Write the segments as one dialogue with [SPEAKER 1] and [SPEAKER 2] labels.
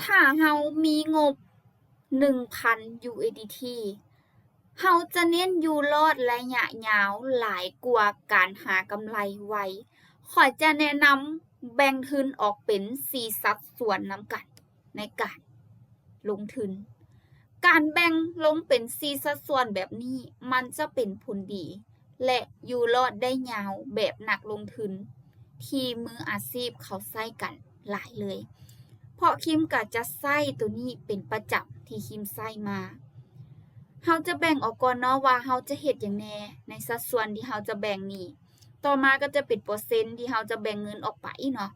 [SPEAKER 1] ถ้าเฮามีงบ 1,000 USDT เฮาจะเน้นอยู่รอดระยะยาวหลายกว่าการหากำไรไวข้อยจะแนะนำแบ่งทุนออกเป็น4สัดส่วนนำกันในการลงทุน การแบ่งลงเป็น4สัดส่วนแบบนี้มันจะเป็นผลดี และอยู่รอดได้ยาวแบบนักลงทุนที่มืออาชีพเขาใช้กันหลายเลย เพราะคิมก็จะใช้ตัวนี้เป็นประจำที่คิมใช้มาเฮาจะแบ่งออกก่อนเนาะว่าเฮาจะเฮ็ดหยังแหน่ในสัดส่วนที่เฮาจะแบ่งนี้ต่อมาก็จะเป็นเปอร์เซ็นต์ที่เฮาจะแบ่งเงินออกไปเนาะ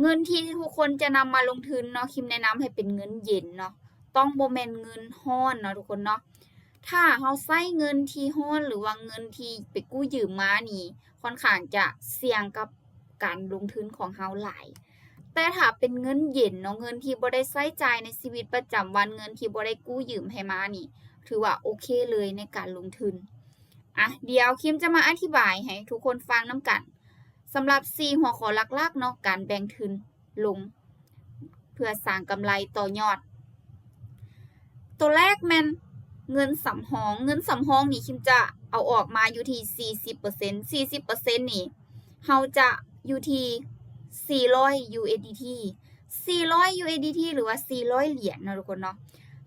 [SPEAKER 1] เงินที่ทุกคนจะนำมาลงทุนเนาะคิมแนะนำให้เป็นเงินเย็นเนาะต้องบ่แม่นเงินร้อนเนาะทุกคนเนาะถ้าเฮาใช้เงินที่ร้อนหรือว่าเงินที่ไปกู้ยืมมานี่ค่อนข้างจะเสี่ยงกับการลงทุนของเฮาหลายแต่ถ้าเป็นเงินเย็นเนาะเงินที่บ่ได้ใช้จ่ายในชีวิตประจำวันเงินที่บ่ได้กู้ยืมให้มานี่ถือว่าโอเคเลยในการลงทุนเดี๋ยวคิมจะมาอธิบายให้ทุกคนฟังนำกันสำหรับ4หัวข้อหลักๆเนาะการแบ่งทุนลงเพื่อสร้างกำไรต่อยอดตัวแรกแม่นเงินสำรองเงินสำรองนี่คิมจะเอาออกมาอยู่ที่ 40% 40%นี่เฮาจะอยู่ที่400 USDT 400 USDT หรือว่า400เหรียญเนาะทุกคนเนาะ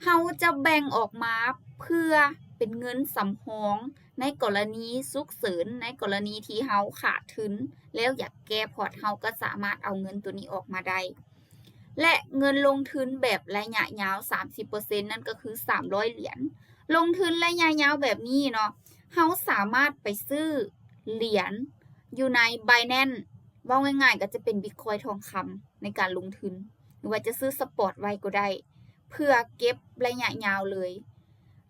[SPEAKER 1] เฮาจะแบ่งออกมาเพื่อเป็นเงินสำรองในกรณีฉุกเฉินในกรณีที่เฮาขาดทุนแล้วอยากแก้พอร์ตเฮาก็สามารถเอาเงินตัวนี้ออกมาได้และเงินลงทุนแบบระยะยาว 30% นั่นก็คือ300เหรียญลงทุนระยะยาวแบบนี้เนาะเฮาสามารถไปซื้อเหรียญอยู่ใน Binance เว้าง่ายๆก็จะเป็น Bitcoin ทองคำในการลงทุนหรือว่าจะซื้อสปอตไว้ก็ได้เพื่อเก็บระยะยาวเลย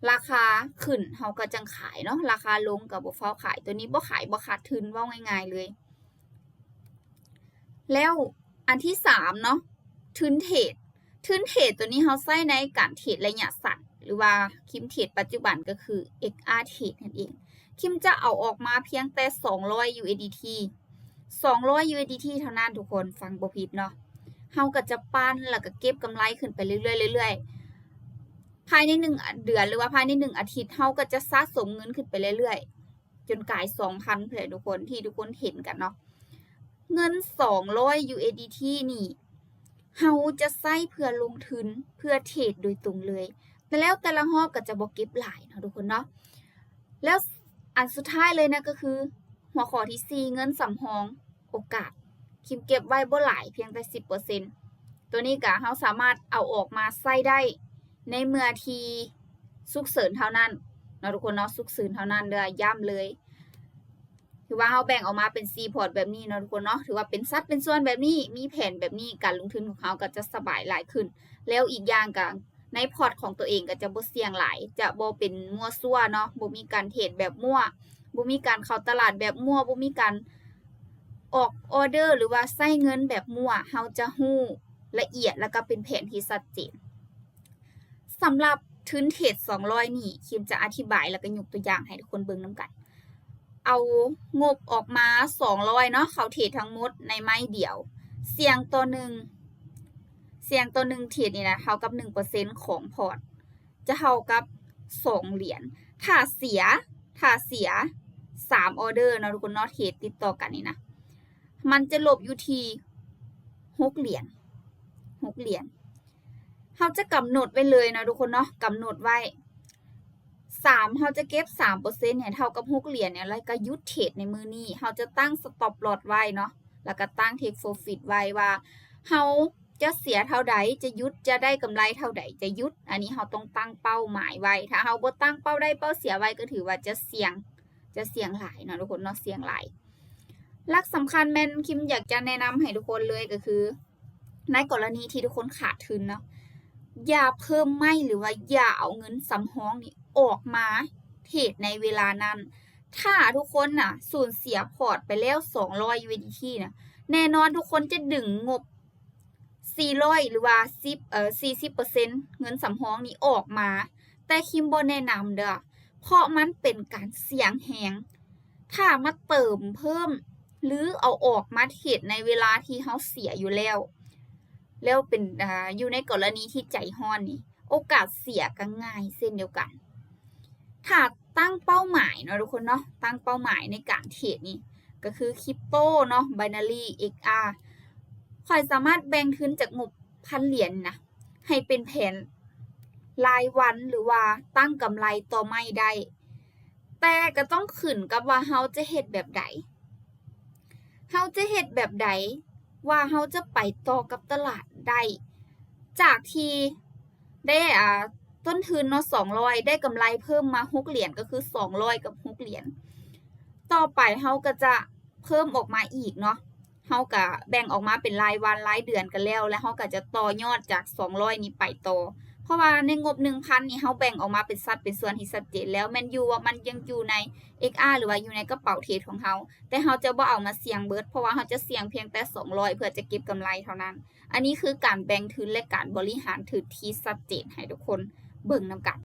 [SPEAKER 1] ราคาขึ้นเฮาก็จังขายเนาะราคาลงก็บ่ฟ้าวขายตัวนี้บ่ขายบ่ขาดทุนเว้าง่ายๆเลยแล้วอันที่3เนาะทุนเทรดตัวนี้เฮาใช้ในการเทรดระยะสั้นหรือว่าคิมเทรดปัจจุบันก็คือ XR Trade นั่นเองคิมจะเอาออกมาเพียงแต่200 USDT 200 USDT เท่านั้นทุกคนฟังบ่ผิดเนาะเฮาก็จะปั้นแล้วก็เก็บกำไรขึ้นไปเรื่อยๆภายใน1เดือนหรือว่าภายใน1อาทิตย์เฮาก็จะสะสมเงินขึ้นไปเรื่อยๆจนกลาย 2,000 พุ่นแหละทุกคนที่ทุกคนเห็นกันเนาะเงิน200 USDT นี่เฮาจะใช้เพื่อลงทุนเพื่อเทรดโดยตรงเลยแล้วแต่ละรอบก็จะบ่เก็บหลายเนาะทุกคนเนาะแล้วอันสุดท้ายเลยนะก็คือหัวข้อที่4เงินสำรองโอกาสคิมเก็บไว้บ่หลายเพียงแต่ 10% ตัวนี้ก็เฮาสามารถเอาออกมาใช้ได้ในเมื่อที่ฉุกเฉินเท่านั้นเนาะทุกคนเนาะฉุกเฉินเท่านั้นเด้อย้ำเลยถือว่าเฮาแบ่งออกมาเป็น4พอร์ตแบบนี้เนาะทุกคนเนาะถือว่าเป็นสัดเป็นส่วนแบบนี้มีแผนแบบนี้การลงทุนของเฮาก็จะสบายหลายขึ้นแล้วอีกอย่างก็ในพอร์ตของตัวเองก็จะบ่เสี่ยงหลายจะบ่เป็นมั่วซั่วเนาะบ่มีการเทรดแบบมั่วบ่มีการเข้าตลาดแบบมั่วบ่มีการออกออเดอร์หรือว่าใช้เงินแบบมั่วเฮาจะฮู้ละเอียดแล้วก็เป็นแผนที่ชัดเจนสำหรับทุนเทรด200นี่คิมจะอธิบายแล้วก็ยกตัวอย่างให้ทุกคนเบิ่งนำกันเอางบออกมา200เนาะเขาเทรดทั้งหมดในไม้เดียวเสี่ยงต่อ1เทรดนี่นะเท่ากับ 1% ของพอร์ตจะเท่ากับ2เหรียญถ้าเสีย3ออเดอร์เนาะทุกคนเนาะเทรดติดต่อกันนี่นะมันจะลบอยู่ที่6เหรียญเฮาจะกำหนดไว้เลยเนาะทุกคนเนาะกำหนดไว้เฮาจะเก็บ 3% เนี่ยเท่ากับ6เหรียญเนี่ยแล้วก็หยุดเทรดในมื้อนี้เฮาจะตั้ง stop loss ไว้เนาะแล้วก็ตั้ง take profit ไว้ว่าเฮาจะเสียเท่าใดจะหยุดจะได้กำไรเท่าใดจะหยุดอันนี้เฮาต้องตั้งเป้าหมายไว้ถ้าเฮาบ่ตั้งเป้าได้เป้าเสียไว้ก็ถือว่าจะเสี่ยงหลายเนาะทุกคนเนาะเสี่ยงหลายหลักสำคัญแม่นคิมอยากจะแนะนำให้ทุกคนเลยก็คือในกรณีที่ทุกคนขาดทุนเนาะอย่าเพิ่มไม่หรือว่าอย่าเอาเงินสำรองนี่ออกมาเทรดในเวลานั้นถ้าทุกคนน่ะสูญเสียพอร์ตไปแล้ว200 USDT น่ะแน่นอนทุกคนจะดึงงบ400หรือว่า40% เงินสำรองนี้ออกมาแต่คิมบ่แนะนำเด้อเพราะมันเป็นการเสี่ยงแฮงถ้ามาเติมเพิ่มหรือเอาออกมาเทรดในเวลาที่เฮาเสียอยู่แล้ว แล้วเป็นอยู่ในกรณีที่ใจร้อนนี่โอกาสเสียก็ง่ายเช่นเดียวกันถ้าตั้งเป้าหมายเนาะทุกคนเนาะตั้งเป้าหมายในการเทรดนี่ก็คือ Crypto เนาะ Binary XR ข้อยสามารถแบ่งทุนจากงบ1,000 เหรียญนะให้เป็นแผนรายวันหรือว่าตั้งกำไรต่อไม่ได้แต่ก็ต้องขึ้นกับว่าเราจะเฮ็ดแบบใดว่าเราจะไปต่อกับตลาดได้จากที่ได้ต้นทุนเนาะ200ได้กำไรเพิ่มมา6เหรียญก็คือ200กับ6เหรียญต่อไปเราก็จะเพิ่มออกมาอีกเนาะเราก็แบ่งออกมาเป็นรายวันรายเดือนกันแล้วเราก็จะต่อยอดจาก200นี้ไปต่อเพราะว่าในงบ 1,000 นี่เราแบ่งออกมาเป็นสัดเป็นส่วนที่ชัดเจนแล้วแม่นอยู่ว่ามันยังอยู่ใน XR หรือว่าอยู่ในกระเป๋าเทรดของเราแต่เราจะบ่เอามาเสี่ยงเบิดเพราะว่าเราจะเสี่ยงเพียงแต่200เพื่อจะเก็บกำไรเท่านั้นอันนี้คือการแบ่งทุนและการบริหารทุนที่ชัดเจนให้ทุกคนเบิ่งนำกัน